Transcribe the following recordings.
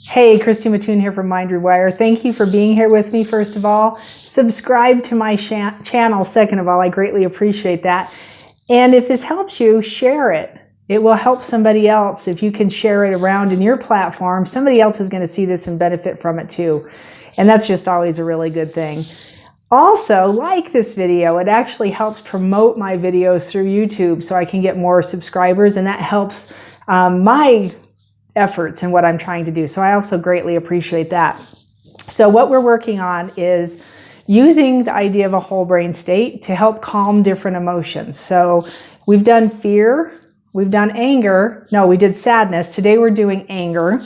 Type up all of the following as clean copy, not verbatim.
Hey, Christy Mattoon here from Rewire. Thank you for being here with me, first of all. Subscribe to my channel, second of all. I greatly appreciate that. And if this helps you, share it. It will help somebody else. If you can share it around in your platform, somebody else is going to see this and benefit from it too. And that's just always a really good thing. Also, like this video. It actually helps promote my videos through YouTube so I can get more subscribers, and that helps my efforts and what I'm trying to do. So I also greatly appreciate that. So what we're working on is using the idea of a whole brain state to help calm different emotions. So we've done fear, we've done anger. No, we did sadness. Today we're doing anger.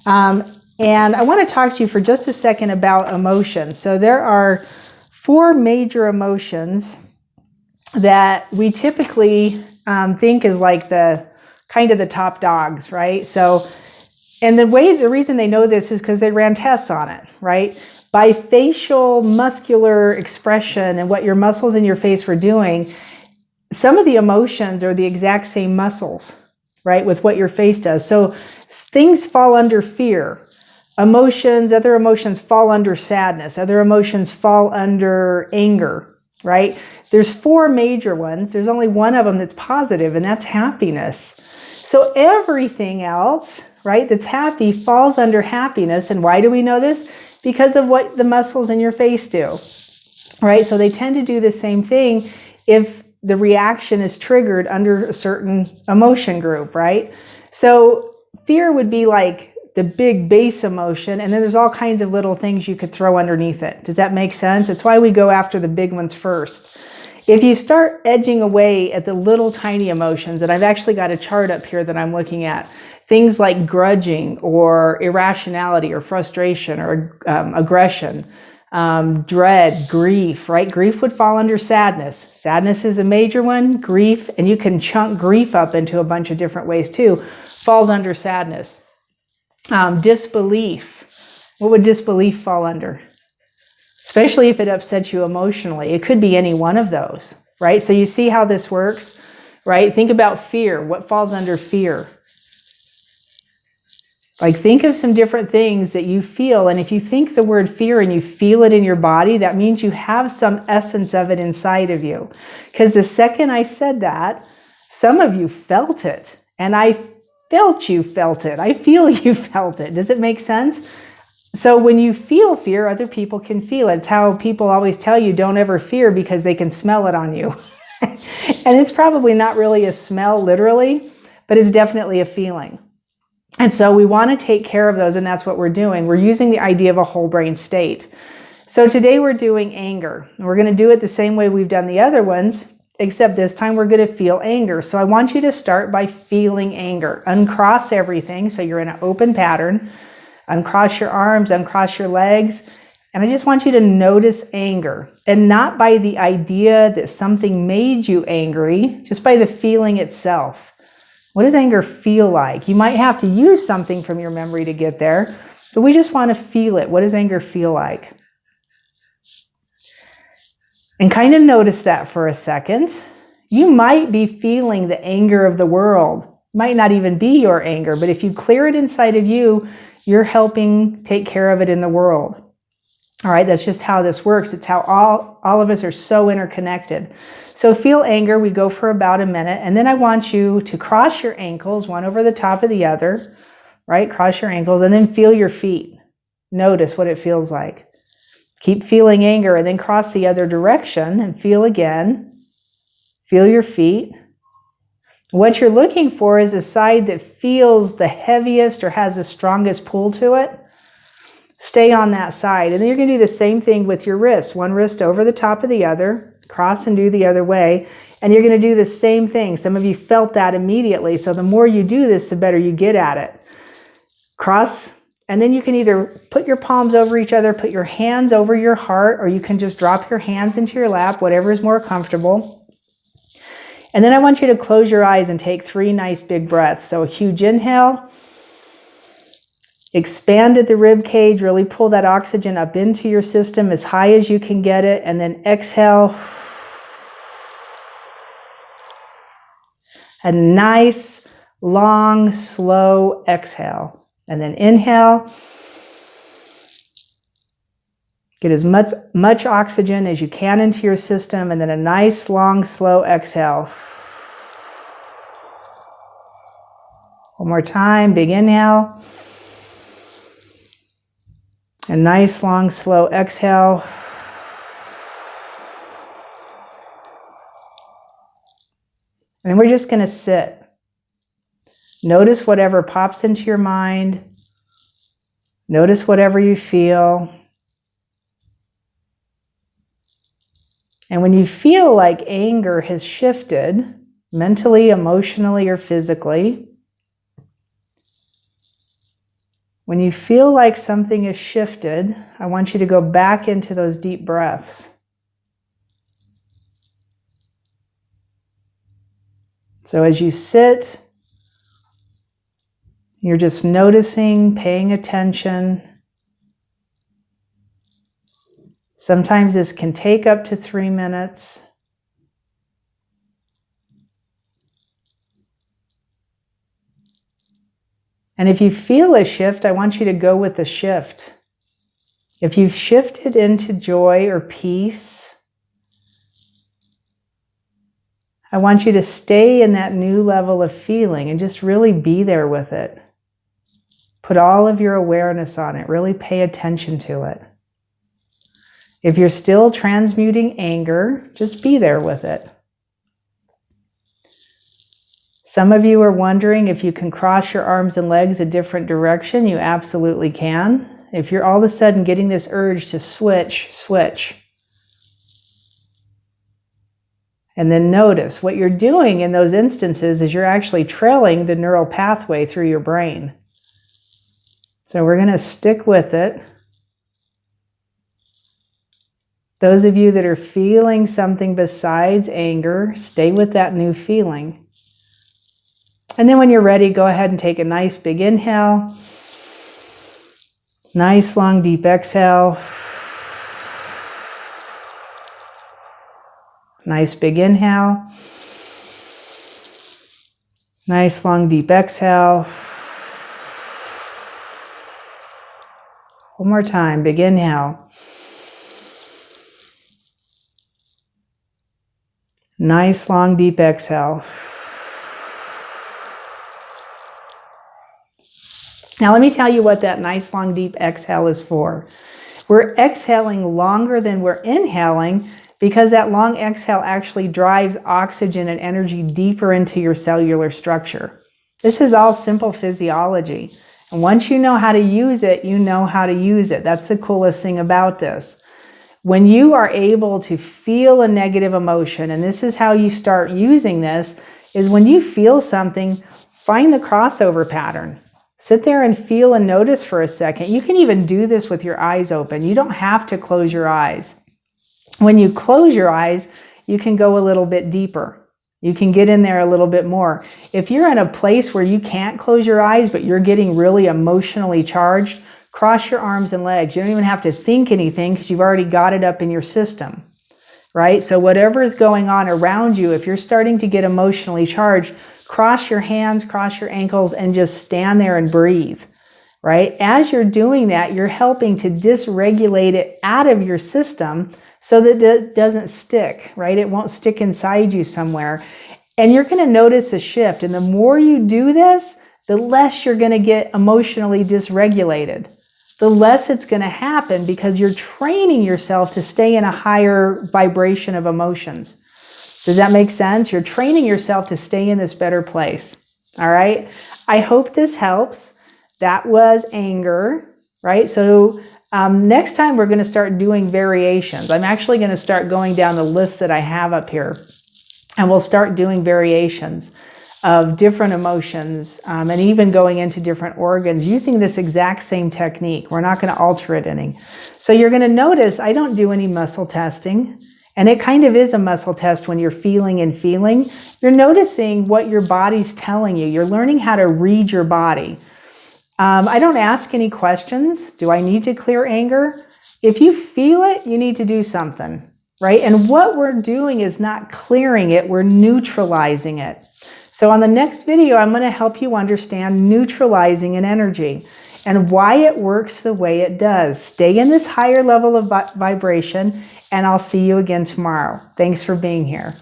And I want to talk to you for just a second about emotions. So there are 4 major emotions that we typically think is like the kind of the top dogs, right? So, and the reason they know this is because they ran tests on it, right? By facial muscular expression and what your muscles in your face were doing, some of the emotions are the exact same muscles, right? With what your face does. So things fall under fear. Other emotions fall under sadness. Other emotions fall under anger, right? There's 4 major ones. There's only one of them that's positive, and that's happiness. So everything else, right, that's happy falls under happiness. And why do we know this? Because of what the muscles in your face do, right? So they tend to do the same thing if the reaction is triggered under a certain emotion group, right? So fear would be like the big base emotion, and then there's all kinds of little things you could throw underneath it. Does that make sense? It's why we go after the big ones first. If you start edging away at the little tiny emotions, and I've actually got a chart up here that I'm looking at, things like grudging or irrationality or frustration or aggression, dread, grief, right? Grief would fall under sadness. Sadness is a major one. Grief, and you can chunk grief up into a bunch of different ways too, falls under sadness. Disbelief. What would disbelief fall under? Especially if it upsets you emotionally. It could be any one of those, right? So you see how this works, right? Think about fear. What falls under fear? Like, think of some different things that you feel. And if you think the word fear and you feel it in your body, that means you have some essence of it inside of you. Because the second I said that, some of you felt it. And I felt you felt it. I feel you felt it. Does it make sense? So when you feel fear, other people can feel it. It's how people always tell you don't ever fear, because they can smell it on you. And it's probably not really a smell literally, but it's definitely a feeling. And so we want to take care of those, and that's what we're doing. We're using the idea of a whole brain state. So today we're doing anger. We're going to do it the same way we've done the other ones, except this time we're going to feel anger. So I want you to start by feeling anger. Uncross everything so you're in an open pattern. Uncross your arms, uncross your legs. And I just want you to notice anger. And not by the idea that something made you angry, just by the feeling itself. What does anger feel like? You might have to use something from your memory to get there, but we just want to feel it. What does anger feel like? And kind of notice that for a second. You might be feeling the anger of the world. It might not even be your anger, but if you clear it inside of you, you're helping take care of it in the world. All right, that's just how this works. It's how all of us are so interconnected. So feel anger. We go for about a minute, and then I want you to cross your ankles, one over the top of the other, right? Cross your ankles, and then feel your feet. Notice what it feels like. Keep feeling anger, and then cross the other direction and feel again. Feel your feet. What you're looking for is a side that feels the heaviest or has the strongest pull to it. Stay on that side. And then you're going to do the same thing with your wrists. One wrist over the top of the other. Cross and do the other way. And you're going to do the same thing. Some of you felt that immediately. So the more you do this, the better you get at it. Cross. And then you can either put your palms over each other, put your hands over your heart, or you can just drop your hands into your lap, whatever is more comfortable. And then I want you to close your eyes and take 3 nice big breaths. So a huge inhale. Expand at the rib cage. Really pull that oxygen up into your system as high as you can get it. And then exhale. A nice, long, slow exhale. And then inhale. Get as much oxygen as you can into your system, and then a nice, long, slow exhale. One more time, big inhale. A nice, long, slow exhale. And then we're just going to sit. Notice whatever pops into your mind. Notice whatever you feel. And when you feel like anger has shifted, mentally, emotionally, or physically, when you feel like something has shifted, I want you to go back into those deep breaths. So as you sit, you're just noticing, paying attention. Sometimes this can take up to 3 minutes. And if you feel a shift, I want you to go with the shift. If you've shifted into joy or peace, I want you to stay in that new level of feeling and just really be there with it. Put all of your awareness on it. Really pay attention to it. If you're still transmuting anger, just be there with it. Some of you are wondering if you can cross your arms and legs a different direction. You absolutely can. If you're all of a sudden getting this urge to switch. And then notice what you're doing in those instances is you're actually trailing the neural pathway through your brain. So we're going to stick with it. Those of you that are feeling something besides anger, stay with that new feeling. And then when you're ready, go ahead and take a nice big inhale. Nice long deep exhale. Nice big inhale. Nice long deep exhale. One more time, big inhale. Nice long deep exhale. Now let me tell you what that nice long deep exhale is for. We're exhaling longer than we're inhaling because that long exhale actually drives oxygen and energy deeper into your cellular structure. This is all simple physiology. And once you know how to use it, you know how to use it. That's the coolest thing about this. When you are able to feel a negative emotion, and this is how you start using this, is when you feel something, find the crossover pattern. Sit there and feel and notice for a second. You can even do this with your eyes open. You don't have to close your eyes. When you close your eyes, you can go a little bit deeper. You can get in there a little bit more. If you're in a place where you can't close your eyes, but you're getting really emotionally charged, cross your arms and legs. You don't even have to think anything because you've already got it up in your system, right? So whatever is going on around you, if you're starting to get emotionally charged, cross your hands, cross your ankles, and just stand there and breathe, right? As you're doing that, you're helping to dysregulate it out of your system so that it doesn't stick, right? It won't stick inside you somewhere. And you're going to notice a shift. And the more you do this, the less you're going to get emotionally dysregulated. The less it's going to happen because you're training yourself to stay in a higher vibration of emotions. Does that make sense? You're training yourself to stay in this better place. All right. I hope this helps. That was anger, right? So next time we're going to start doing variations. I'm actually going to start going down the list that I have up here, and we'll start doing variations of different emotions, and even going into different organs using this exact same technique. We're not going to alter it any. So you're going to notice I don't do any muscle testing, and it kind of is a muscle test when you're feeling and feeling. You're noticing what your body's telling you. You're learning how to read your body. I don't ask any questions. Do I need to clear anger? If you feel it, you need to do something, right? And what we're doing is not clearing it, we're neutralizing it. So on the next video, I'm going to help you understand neutralizing an energy and why it works the way it does. Stay in this higher level of vibration, and I'll see you again tomorrow. Thanks for being here.